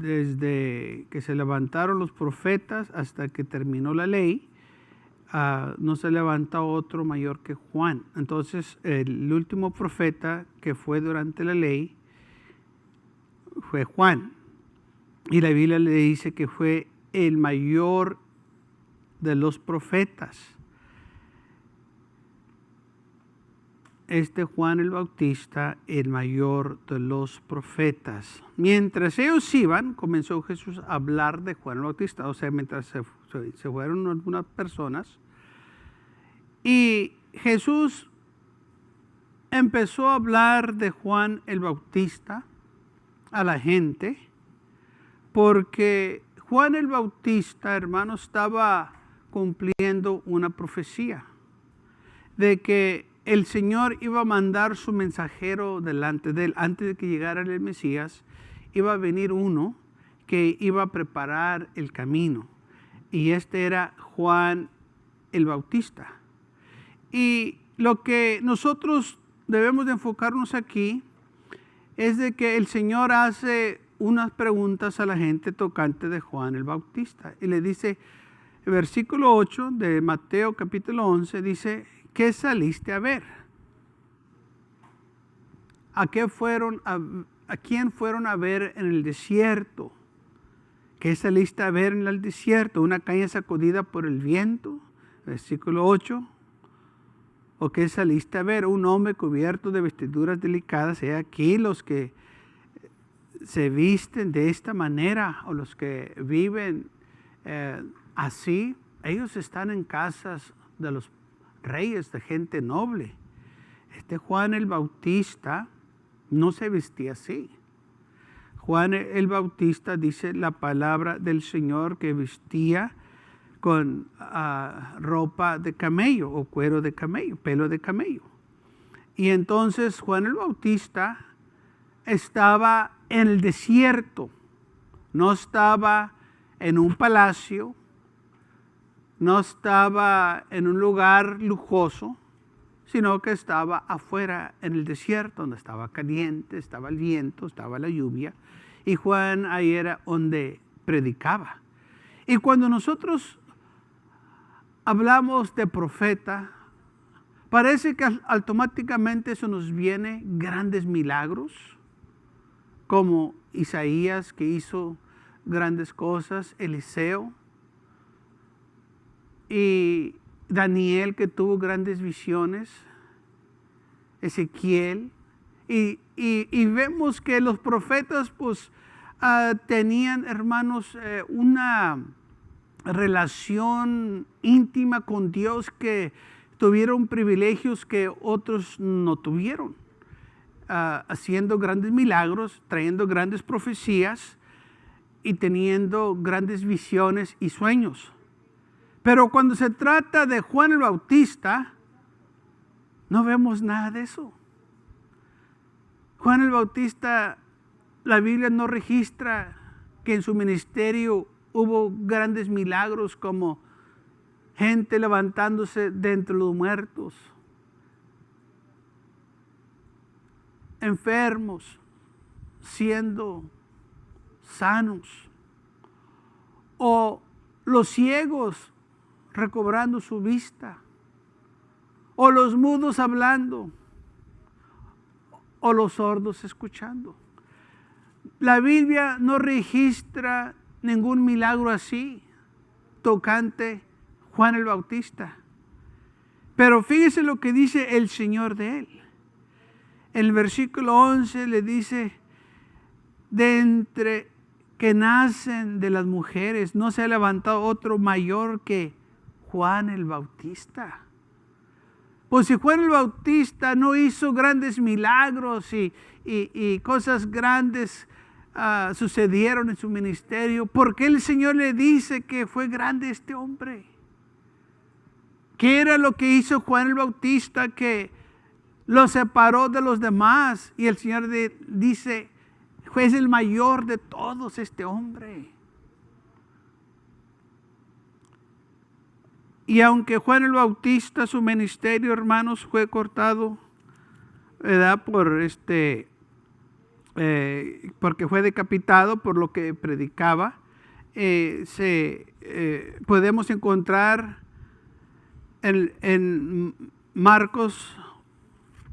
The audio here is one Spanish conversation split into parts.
desde que se levantaron los profetas hasta que terminó la ley, no se levanta otro mayor que Juan. Entonces, el último profeta que fue durante la ley fue Juan. Y la Biblia le dice que fue el mayor de los profetas. Juan el Bautista, el mayor de los profetas. Mientras ellos iban, comenzó Jesús a hablar de Juan el Bautista. O sea, mientras se fueron algunas personas. Y Jesús empezó a hablar de Juan el Bautista a la gente, porque Juan el Bautista, hermano, estaba cumpliendo una profecía de que el Señor iba a mandar su mensajero delante de él. Antes de que llegara el Mesías, iba a venir uno que iba a preparar el camino. Y era Juan el Bautista. Y lo que nosotros debemos de enfocarnos aquí es de que el Señor hace unas preguntas a la gente tocante de Juan el Bautista. Y le dice, el versículo 8 de Mateo capítulo 11, dice, ¿qué saliste a ver? ¿A quién fueron a ver en el desierto? ¿Qué saliste a ver en el desierto? ¿Una caña sacudida por el viento? Versículo 8. ¿O qué saliste a ver? Un hombre cubierto de vestiduras delicadas. He aquí los que se visten de esta manera, o los que viven así, ellos están en casas de los reyes, de gente noble. Juan el Bautista no se vestía así. Juan el Bautista, dice la palabra del Señor, que vestía con ropa de camello o cuero de camello, pelo de camello. Y entonces Juan el Bautista estaba en el desierto, no estaba en un palacio, no estaba en un lugar lujoso, sino que estaba afuera en el desierto, donde estaba caliente, estaba el viento, estaba la lluvia. Y Juan ahí era donde predicaba. Y cuando nosotros hablamos de profeta, parece que automáticamente eso nos viene grandes milagros, como Isaías, que hizo grandes cosas, Eliseo, y Daniel, que tuvo grandes visiones, Ezequiel, y vemos que los profetas pues tenían, hermanos, una relación íntima con Dios, que tuvieron privilegios que otros no tuvieron, haciendo grandes milagros, trayendo grandes profecías y teniendo grandes visiones y sueños. Pero cuando se trata de Juan el Bautista, no vemos nada de eso. Juan el Bautista, la Biblia no registra que en su ministerio hubo grandes milagros, como gente levantándose de entre los muertos, enfermos siendo sanos, o los ciegos recobrando su vista, o los mudos hablando, o los sordos escuchando. La Biblia no registra ningún milagro así tocante Juan el Bautista. Pero fíjese lo que dice el Señor de él. El versículo 11 le dice, de entre que nacen de las mujeres, no se ha levantado otro mayor que Juan el Bautista. Pues si Juan el Bautista no hizo grandes milagros y cosas grandes sucedieron en su ministerio, ¿por qué el Señor le dice que fue grande este hombre? ¿Qué era lo que hizo Juan el Bautista que lo separó de los demás? Y el Señor dice, fue el mayor de todos este hombre. Y aunque Juan el Bautista, su ministerio, hermanos, fue cortado, ¿verdad?, por porque fue decapitado por lo que predicaba. Podemos encontrar en Marcos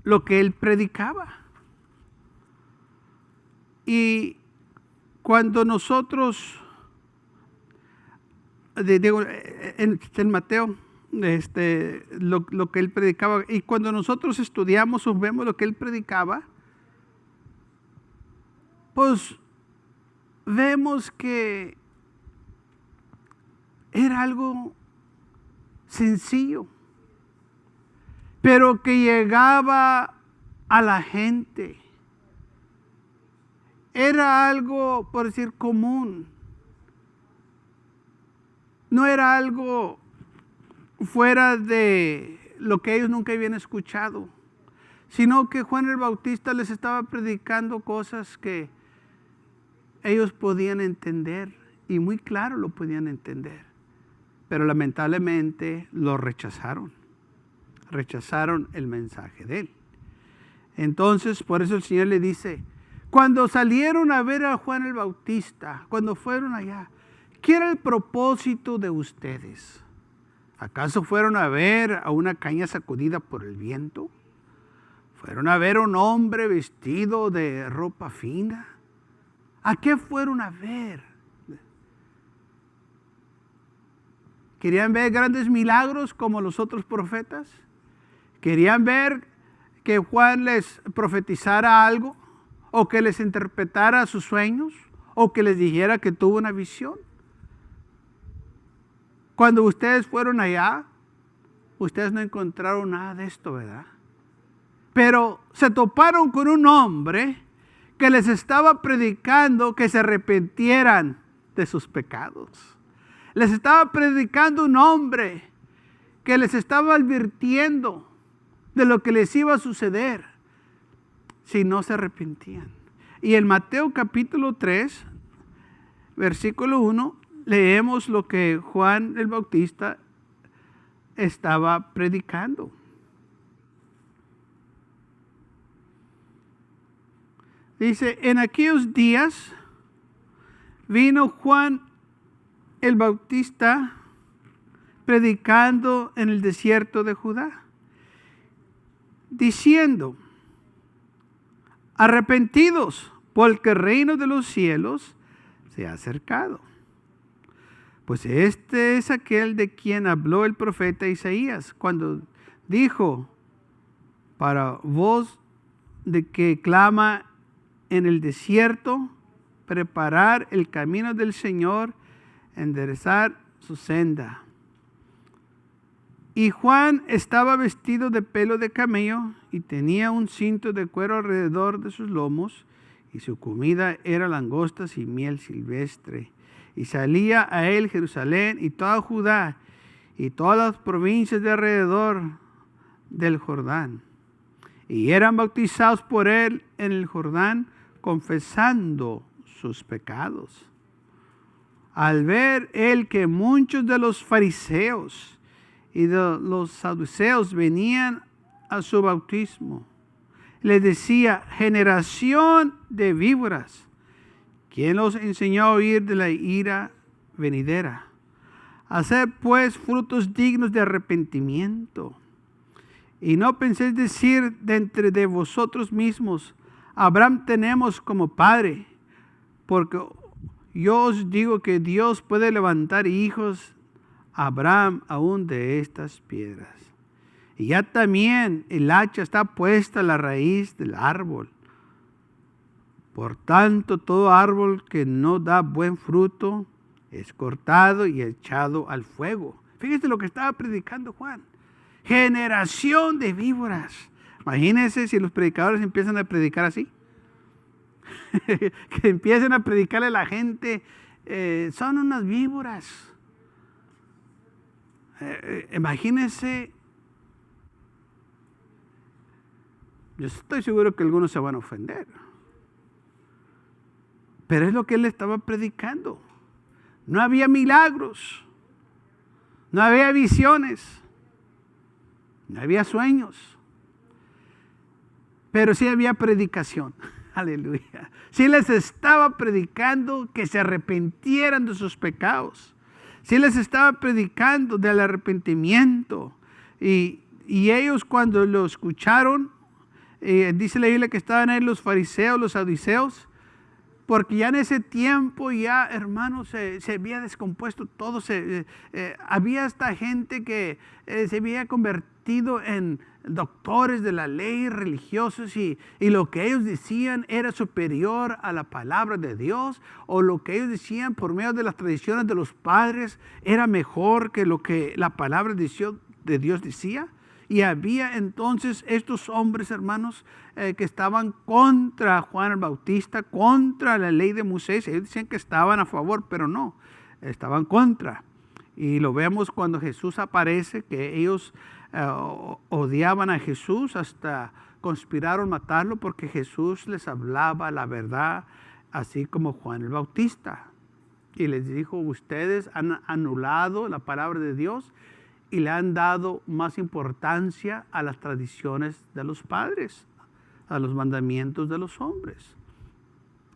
lo que él predicaba. Y cuando nosotros, digo, en Mateo, lo que él predicaba, y cuando nosotros estudiamos o vemos lo que él predicaba, pues vemos que era algo sencillo, pero que llegaba a la gente. Era algo, por decir, común. No era algo fuera de lo que ellos nunca habían escuchado, sino que Juan el Bautista les estaba predicando cosas que ellos podían entender, y muy claro lo podían entender. Pero lamentablemente lo rechazaron. Rechazaron el mensaje de él. Entonces, por eso el Señor le dice, cuando salieron a ver a Juan el Bautista, cuando fueron allá, ¿qué era el propósito de ustedes? ¿Acaso fueron a ver a una caña sacudida por el viento? ¿Fueron a ver a un hombre vestido de ropa fina? ¿A qué fueron a ver? ¿Querían ver grandes milagros como los otros profetas? ¿Querían ver que Juan les profetizara algo? ¿O que les interpretara sus sueños? ¿O que les dijera que tuvo una visión? Cuando ustedes fueron allá, ustedes no encontraron nada de esto, ¿verdad? Pero se toparon con un hombre que les estaba predicando que se arrepintieran de sus pecados. Les estaba predicando un hombre que les estaba advirtiendo de lo que les iba a suceder si no se arrepentían. Y en Mateo capítulo 3, versículo 1, leemos lo que Juan el Bautista estaba predicando. Dice, en aquellos días vino Juan el Bautista predicando en el desierto de Judá, diciendo, arrepentidos, porque el reino de los cielos se ha acercado. Pues este es aquel de quien habló el profeta Isaías, cuando dijo, para voz de que clama en el desierto, preparar el camino del Señor, enderezar su senda. Y Juan estaba vestido de pelo de camello y tenía un cinto de cuero alrededor de sus lomos, y su comida era langostas y miel silvestre. Y salía a él Jerusalén y toda Judá y todas las provincias de alrededor del Jordán. Y eran bautizados por él en el Jordán, confesando sus pecados. Al ver él que muchos de los fariseos y de los saduceos venían a su bautismo, le decía, generación de víboras, ¿quién los enseñó a huir de la ira venidera? Haced pues frutos dignos de arrepentimiento. Y no penséis decir de entre de vosotros mismos, Abraham tenemos como padre, porque yo os digo que Dios puede levantar hijos a Abraham aún de estas piedras. Y ya también el hacha está puesta a la raíz del árbol. Por tanto, todo árbol que no da buen fruto es cortado y echado al fuego. Fíjate lo que estaba predicando Juan. Generación de víboras. Imagínense si los predicadores empiezan a predicar así. Que empiecen a predicarle a la gente, son unas víboras. Imagínense. Yo estoy seguro que algunos se van a ofender. Pero es lo que él estaba predicando. No había milagros. No había visiones. No había sueños. Pero sí había predicación. Aleluya. Sí les estaba predicando que se arrepintieran de sus pecados. Sí les estaba predicando del arrepentimiento. Y ellos cuando lo escucharon, dice la Biblia que estaban ahí los fariseos, los saduceos, porque ya en ese tiempo ya, hermanos, se había descompuesto todo. Había esta gente que se había convertido en doctores de la ley, religiosos, y lo que ellos decían era superior a la palabra de Dios, o lo que ellos decían por medio de las tradiciones de los padres era mejor que lo que la palabra de Dios decía. Y había entonces estos hombres, hermanos, que estaban contra Juan el Bautista, contra la ley de Moisés. Ellos decían que estaban a favor, pero no, estaban contra. Y lo vemos cuando Jesús aparece, que ellos odiaban a Jesús, hasta conspiraron matarlo porque Jesús les hablaba la verdad, así como Juan el Bautista. Y les dijo, ustedes han anulado la palabra de Dios y le han dado más importancia a las tradiciones de los padres, a los mandamientos de los hombres.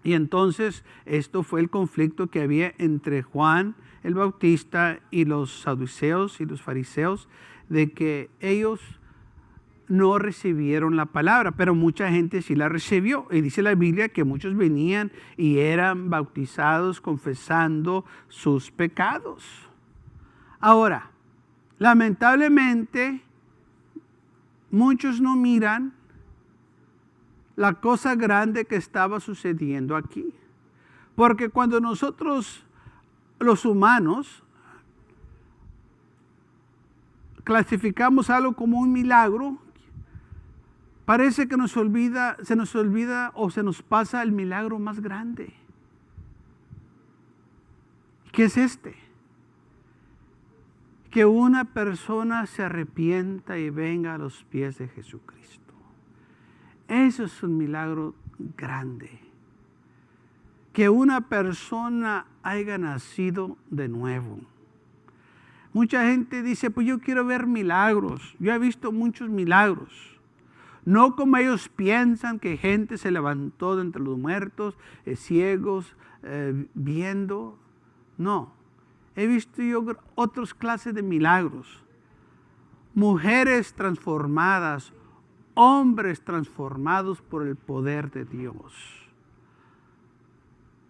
Y entonces esto fue el conflicto que había entre Juan el Bautista y los saduceos y los fariseos, de que ellos no recibieron la palabra, pero mucha gente sí la recibió. Y dice la Biblia que muchos venían y eran bautizados confesando sus pecados. Ahora, lamentablemente, muchos no miran la cosa grande que estaba sucediendo aquí. Porque cuando nosotros, los humanos, clasificamos algo como un milagro, parece que se nos olvida o se nos pasa el milagro más grande. ¿Qué es este? Que una persona se arrepienta y venga a los pies de Jesucristo. Eso es un milagro grande. Que una persona haya nacido de nuevo. Mucha gente dice, pues yo quiero ver milagros. Yo he visto muchos milagros. No como ellos piensan, que gente se levantó de entre los muertos, ciegos, viendo. No. He visto yo otras clases de milagros. Mujeres transformadas, hombres transformados por el poder de Dios.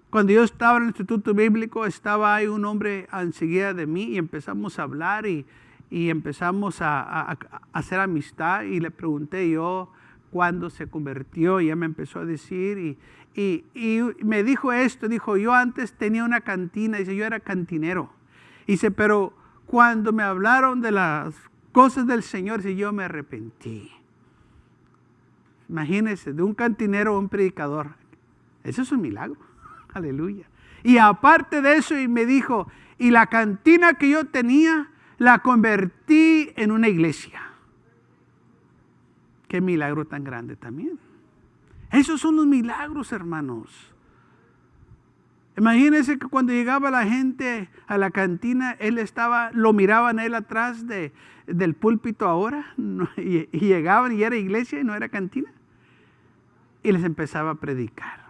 Cuando yo estaba en el Instituto Bíblico, estaba ahí un hombre enseguida de mí y empezamos a hablar y empezamos a hacer amistad, y le pregunté yo cuándo se convirtió, y ella me empezó a decir y me dijo esto, dijo, yo antes tenía una cantina, dice, yo era cantinero, dice, pero cuando me hablaron de las cosas del Señor, dice, yo me arrepentí. Imagínense, de un cantinero a un predicador. Eso es un milagro. Aleluya. Y aparte de eso, y me dijo, y la cantina que yo tenía, la convertí en una iglesia. Qué milagro tan grande también. Esos son los milagros, hermanos. Imagínense que cuando llegaba la gente a la cantina, lo miraban a él atrás del púlpito ahora, y llegaban y era iglesia y no era cantina. Y les empezaba a predicar.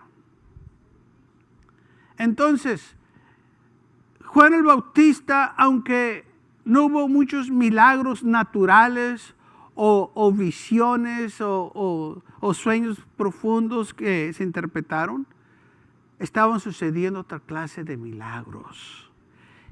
Entonces, Juan el Bautista, aunque no hubo muchos milagros naturales o visiones o sueños profundos que se interpretaron, estaban sucediendo otra clase de milagros.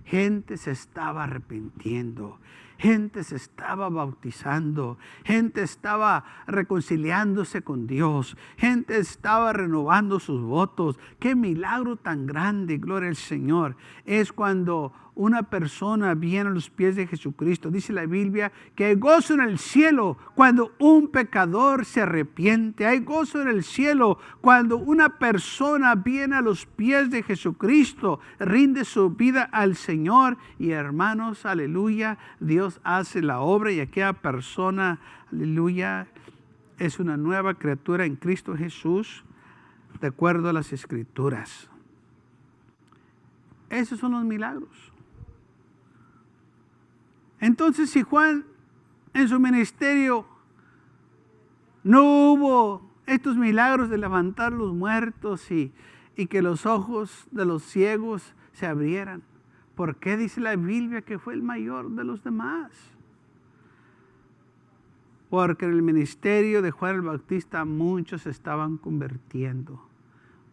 Gente se estaba arrepintiendo, gente se estaba bautizando, gente estaba reconciliándose con Dios, gente estaba renovando sus votos. Qué milagro tan grande, gloria al Señor, es cuando una persona viene a los pies de Jesucristo. Dice la Biblia que hay gozo en el cielo cuando un pecador se arrepiente. Hay gozo en el cielo cuando una persona viene a los pies de Jesucristo, rinde su vida al Señor. Y hermanos, aleluya, Dios hace la obra, y aquella persona, aleluya, es una nueva criatura en Cristo Jesús, de acuerdo a las Escrituras. Esos son los milagros. Entonces, si Juan en su ministerio no hubo estos milagros de levantar los muertos y que los ojos de los ciegos se abrieran? ¿Por qué dice la Biblia que fue el mayor de los demás? Porque en el ministerio de Juan el Bautista muchos se estaban convirtiendo.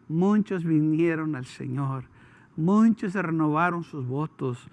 Muchos vinieron al Señor. Muchos se renovaron sus votos.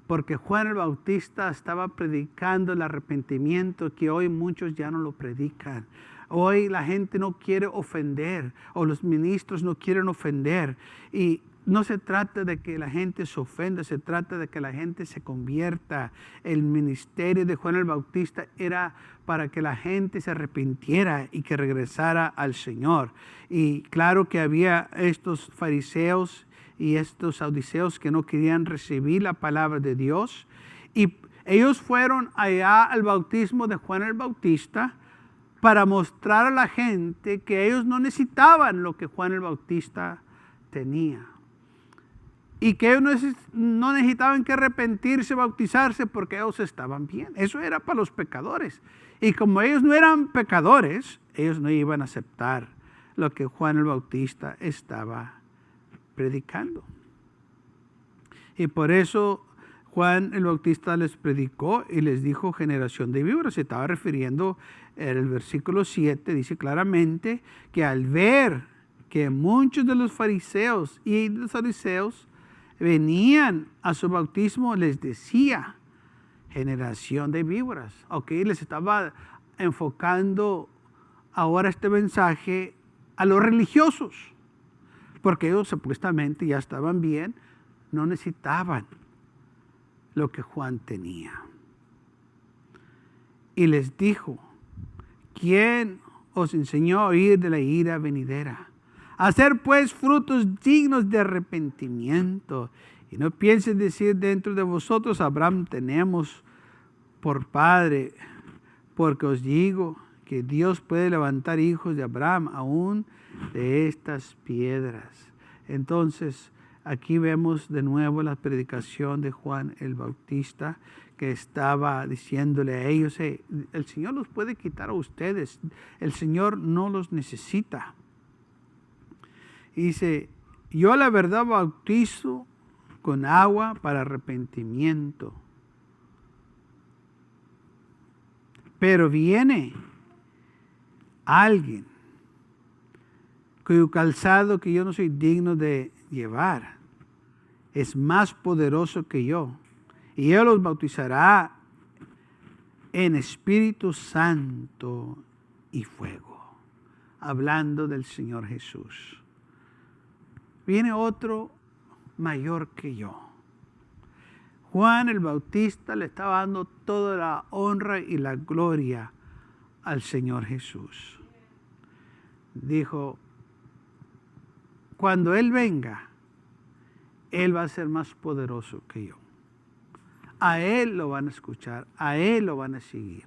Porque Juan el Bautista estaba predicando el arrepentimiento que hoy muchos ya no lo predican. Hoy la gente no quiere ofender, o los ministros no quieren ofender. Y no se trata de que la gente se ofenda, se trata de que la gente se convierta. El ministerio de Juan el Bautista era para que la gente se arrepintiera y que regresara al Señor. Y claro que había estos fariseos y estos saduceos que no querían recibir la palabra de Dios. Y ellos fueron allá al bautismo de Juan el Bautista para mostrar a la gente que ellos no necesitaban lo que Juan el Bautista tenía. Y que ellos no necesitaban que arrepentirse, bautizarse, porque ellos estaban bien. Eso era para los pecadores. Y como ellos no eran pecadores, ellos no iban a aceptar lo que Juan el Bautista estaba predicando. Y por eso Juan el Bautista les predicó y les dijo generación de víboras. Se estaba refiriendo en el versículo 7, dice claramente que al ver que muchos de los fariseos y los saduceos venían a su bautismo, les decía generación de víboras. Ok, les estaba enfocando ahora este mensaje a los religiosos, porque ellos supuestamente ya estaban bien, no necesitaban lo que Juan tenía. Y les dijo, ¿quién os enseñó a oír de la ira venidera? Hacer pues frutos dignos de arrepentimiento. Y no piensen decir dentro de vosotros, Abraham tenemos por padre, porque os digo que Dios puede levantar hijos de Abraham aún de estas piedras. Entonces, aquí vemos de nuevo la predicación de Juan el Bautista, que estaba diciéndole a ellos, el Señor los puede quitar a ustedes, el Señor no los necesita. Y dice, yo la verdad bautizo con agua para arrepentimiento. Pero viene alguien cuyo calzado que yo no soy digno de llevar es más poderoso que yo. Y Él los bautizará en Espíritu Santo y fuego. Hablando del Señor Jesús. Viene otro mayor que yo. Juan el Bautista le estaba dando toda la honra y la gloria al Señor Jesús. Dijo, cuando Él venga, Él va a ser más poderoso que yo. A Él lo van a escuchar, a Él lo van a seguir.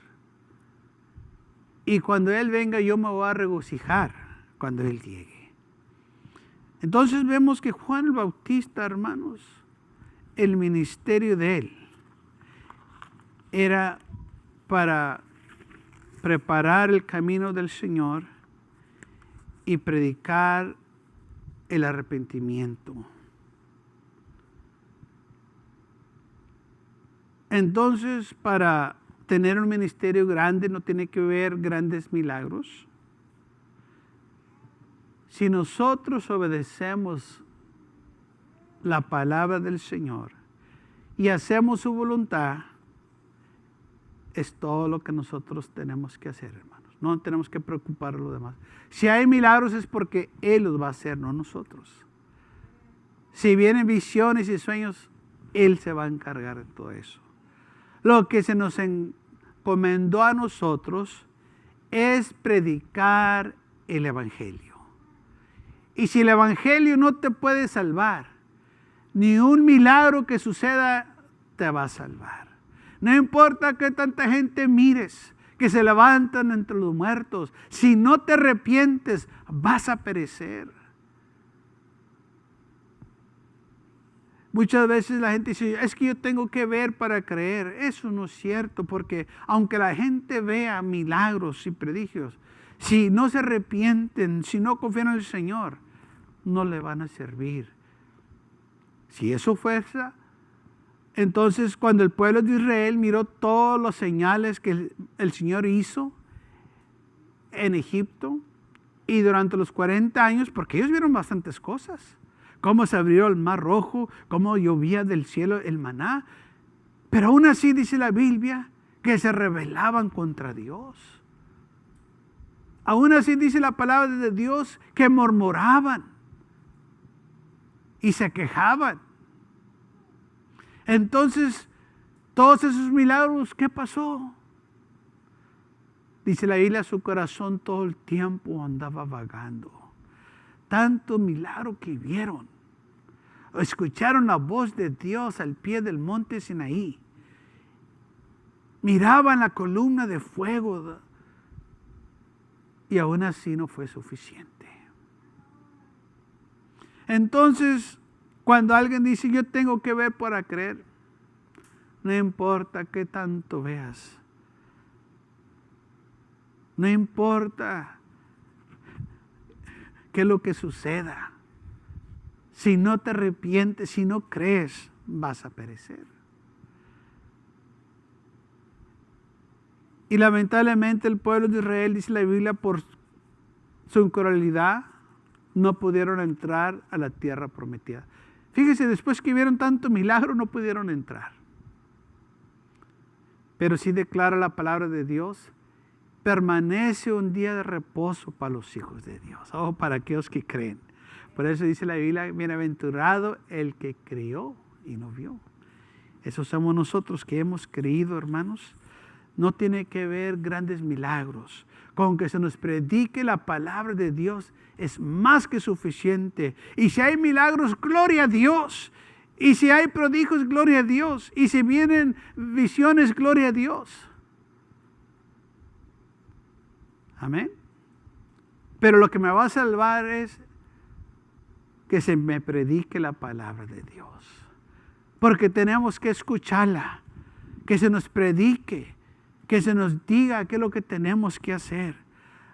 Y cuando Él venga, yo me voy a regocijar cuando Él llegue. Entonces vemos que Juan el Bautista, hermanos, el ministerio de él era para preparar el camino del Señor y predicar el arrepentimiento. Entonces, para tener un ministerio grande no tiene que ver grandes milagros. Si nosotros obedecemos la palabra del Señor y hacemos su voluntad, es todo lo que nosotros tenemos que hacer, hermanos. No tenemos que preocupar a los demás. Si hay milagros es porque Él los va a hacer, no nosotros. Si vienen visiones y sueños, Él se va a encargar de todo eso. Lo que se nos encomendó a nosotros es predicar el Evangelio. Y si el Evangelio no te puede salvar, ni un milagro que suceda te va a salvar. No importa que tanta gente mires, que se levantan entre los muertos. Si no te arrepientes, vas a perecer. Muchas veces la gente dice, es que yo tengo que ver para creer. Eso no es cierto, porque aunque la gente vea milagros y prodigios, Si no se arrepienten, si no confían en el Señor, no le van a servir. Si eso fuerza, entonces cuando el pueblo de Israel miró todas las señales que el Señor hizo en Egipto y durante los 40 años, porque ellos vieron bastantes cosas, cómo se abrió el mar rojo, cómo llovía del cielo el maná, pero aún así dice la Biblia que se rebelaban contra Dios. Aún así dice la palabra de Dios que murmuraban y se quejaban. Entonces, todos esos milagros, ¿qué pasó? Dice la Biblia, su corazón todo el tiempo andaba vagando. Tanto milagro que vieron. Escucharon la voz de Dios al pie del monte Sinaí. Miraban la columna de fuego. Y aún así no fue suficiente. Entonces, cuando alguien dice, yo tengo que ver para creer, no importa qué tanto veas. No importa qué es lo que suceda. Si no te arrepientes, si no crees, vas a perecer. Y lamentablemente el pueblo de Israel, dice la Biblia, por su incredulidad, no pudieron entrar a la tierra prometida. Fíjese, después que vieron tanto milagro, no pudieron entrar. Pero sí declara la palabra de Dios, permanece un día de reposo para los hijos de Dios, o para aquellos que creen. Por eso dice la Biblia, bienaventurado el que creyó y no vio. Eso somos nosotros que hemos creído, hermanos. No tiene que ver grandes milagros. Con que se nos predique la palabra de Dios es más que suficiente. Y si hay milagros, gloria a Dios. Y si hay prodigios, gloria a Dios. Y si vienen visiones, gloria a Dios. Amén. Pero lo que me va a salvar es que se me predique la palabra de Dios. Porque tenemos que escucharla. Que se nos predique. Que se nos diga qué es lo que tenemos que hacer.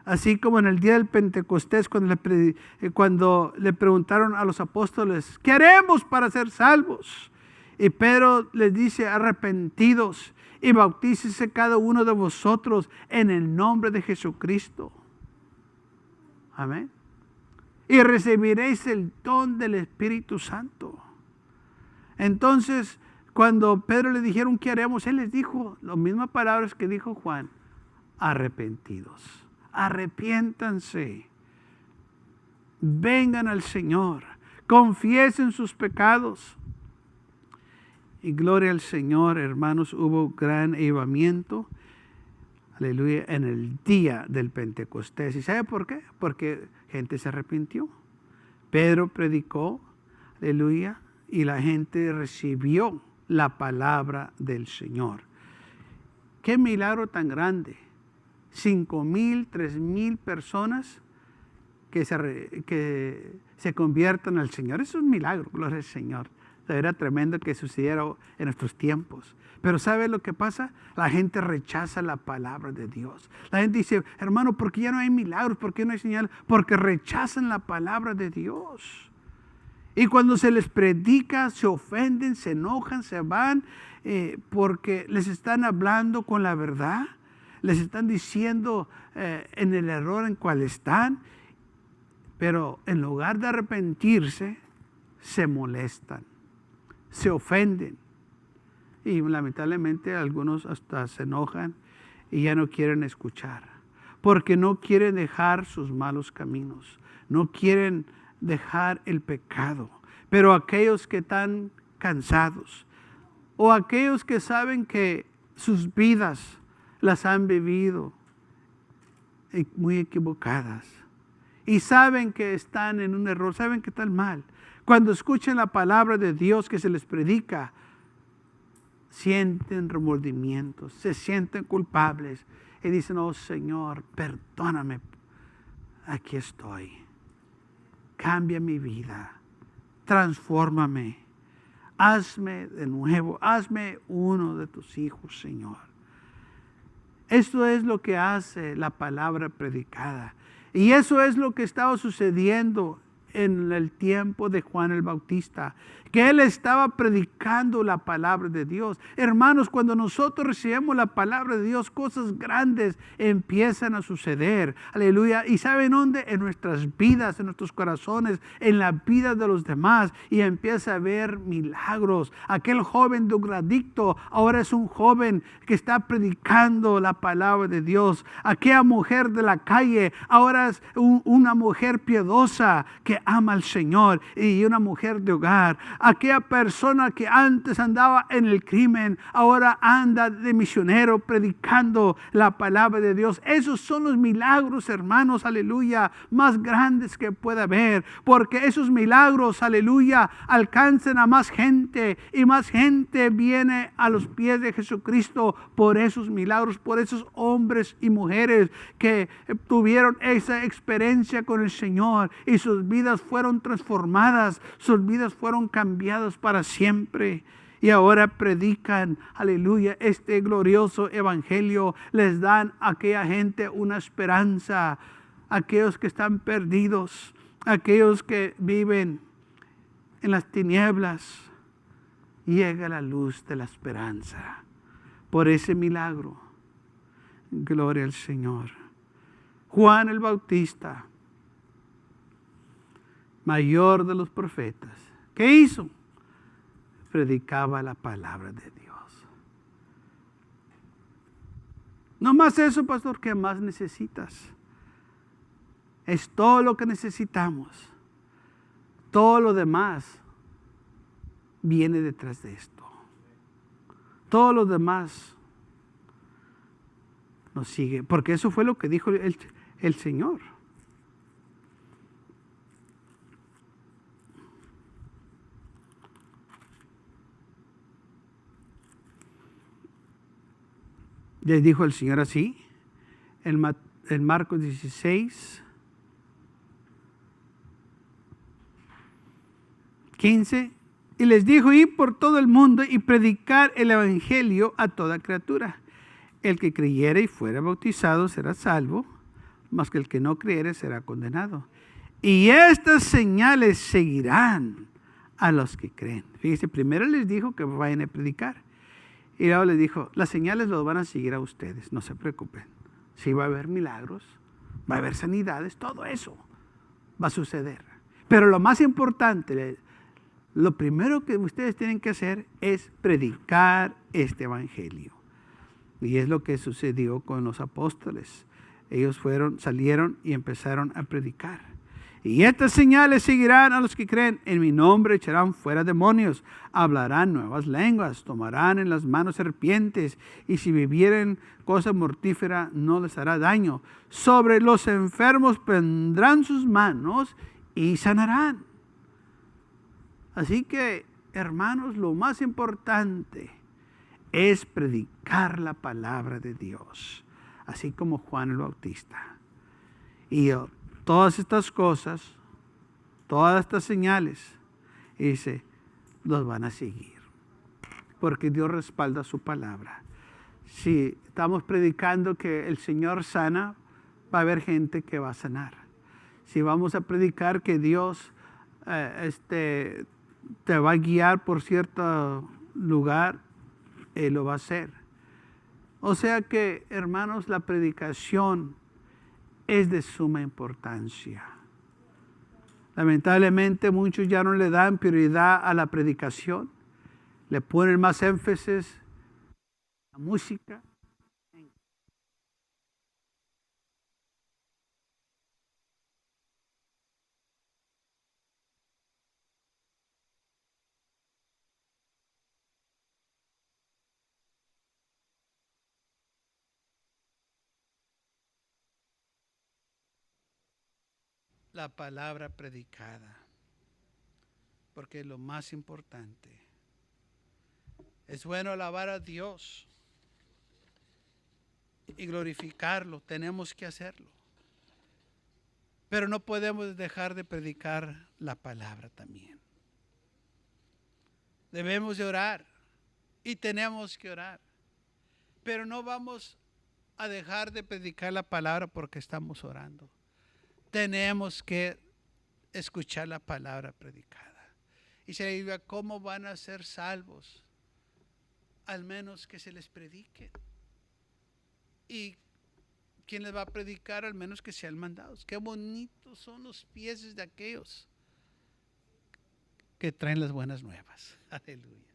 Así como en el día del Pentecostés, cuando le preguntaron a los apóstoles, ¿qué haremos para ser salvos? Y Pedro les dice, arrepentidos y bautícese cada uno de vosotros en el nombre de Jesucristo. Amén. Y recibiréis el don del Espíritu Santo. Entonces, cuando Pedro le dijeron, ¿qué haremos? Él les dijo las mismas palabras que dijo Juan, arrepentidos. Arrepiéntanse, vengan al Señor, confiesen sus pecados. Y gloria al Señor, hermanos, hubo gran avivamiento, aleluya, en el día del Pentecostés. ¿Y sabe por qué? Porque gente se arrepintió. Pedro predicó, aleluya, y la gente recibió la palabra del Señor. Qué milagro tan grande. 5,000, 3,000 personas que se conviertan al Señor. Eso es un milagro, gloria al Señor. Era tremendo que sucediera en nuestros tiempos. Pero ¿sabe lo que pasa? La gente rechaza la palabra de Dios. La gente dice, hermano, ¿por qué ya no hay milagros? ¿Por qué no hay señal? Porque rechazan la palabra de Dios. Y cuando se les predica, se ofenden, se enojan, se van, porque les están hablando con la verdad. Les están diciendo en el error en cual están, pero en lugar de arrepentirse, se molestan, se ofenden. Y lamentablemente algunos hasta se enojan y ya no quieren escuchar, porque no quieren dejar sus malos caminos, no quieren dejar el pecado. Pero aquellos que están cansados, o aquellos que saben que sus vidas las han vivido muy equivocadas y saben que están en un error, saben que están mal, cuando escuchan la palabra de Dios que se les predica, sienten remordimientos, se sienten culpables y dicen, oh Señor, perdóname, aquí estoy, cambia mi vida, transfórmame, hazme de nuevo, hazme uno de tus hijos, Señor. Eso es lo que hace la palabra predicada. Y eso es lo que estaba sucediendo en el tiempo de Juan el Bautista, que él estaba predicando la palabra de Dios. Hermanos, cuando nosotros recibimos la palabra de Dios, cosas grandes empiezan a suceder. Aleluya. ¿Y saben dónde? En nuestras vidas, en nuestros corazones, en la vida de los demás. Y empieza a haber milagros. Aquel joven drogadicto ahora es un joven que está predicando la palabra de Dios. Aquella mujer de la calle ahora es una mujer piadosa que ama al Señor, y una mujer de hogar. Aquella persona que antes andaba en el crimen, ahora anda de misionero predicando la palabra de Dios. Esos son los milagros, hermanos, aleluya, más grandes que pueda haber, porque esos milagros, aleluya, alcanzan a más gente, y más gente viene a los pies de Jesucristo por esos milagros, por esos hombres y mujeres que tuvieron esa experiencia con el Señor, y sus vidas fueron transformadas, sus vidas fueron cambiadas para siempre. Y ahora predican, aleluya, este glorioso evangelio. Les dan a aquella gente una esperanza, aquellos que están perdidos, aquellos que viven en las tinieblas. Llega la luz de la esperanza por ese milagro. Gloria al Señor. Juan el Bautista, mayor de los profetas, ¿qué hizo? Predicaba la palabra de Dios. No más eso, pastor, ¿qué más necesitas? Es todo lo que necesitamos. Todo lo demás viene detrás de esto. Todo lo demás nos sigue, porque eso fue lo que dijo el Señor. Les dijo el Señor así, en Marcos 16, 15, y les dijo: ir por todo el mundo y predicar el evangelio a toda criatura. El que creyere y fuera bautizado será salvo, mas que el que no creyere será condenado. Y estas señales seguirán a los que creen. Fíjense, primero les dijo que vayan a predicar. Y luego les dijo: las señales los van a seguir a ustedes, no se preocupen. Sí va a haber milagros, va a haber sanidades, todo eso va a suceder. Pero lo más importante, lo primero que ustedes tienen que hacer es predicar este evangelio. Y es lo que sucedió con los apóstoles. Ellos salieron y empezaron a predicar. Y estas señales seguirán a los que creen. En mi nombre echarán fuera demonios, hablarán nuevas lenguas, tomarán en las manos serpientes, y si bebieren cosa mortífera no les hará daño. Sobre los enfermos pondrán sus manos y sanarán. Así que, hermanos, lo más importante es predicar la palabra de Dios, así como Juan el Bautista. Y todas estas cosas, todas estas señales, dice, los van a seguir, porque Dios respalda su palabra. Si estamos predicando que el Señor sana, va a haber gente que va a sanar. Si vamos a predicar que Dios te va a guiar por cierto lugar, Él lo va a hacer. O sea que, hermanos, la predicación es de suma importancia. Lamentablemente muchos ya no le dan prioridad a la predicación, le ponen más énfasis a la música. La palabra predicada, porque es lo más importante. Es bueno alabar a Dios y glorificarlo, tenemos que hacerlo, pero no podemos dejar de predicar la palabra también. Debemos de orar y tenemos que orar, pero no vamos a dejar de predicar la palabra porque estamos orando. Tenemos que escuchar la palabra predicada. Y se dice, ¿cómo van a ser salvos? Al menos que se les predique. ¿Y quién les va a predicar? Al menos que sean mandados. Qué bonitos son los pies de aquellos que traen las buenas nuevas. Aleluya.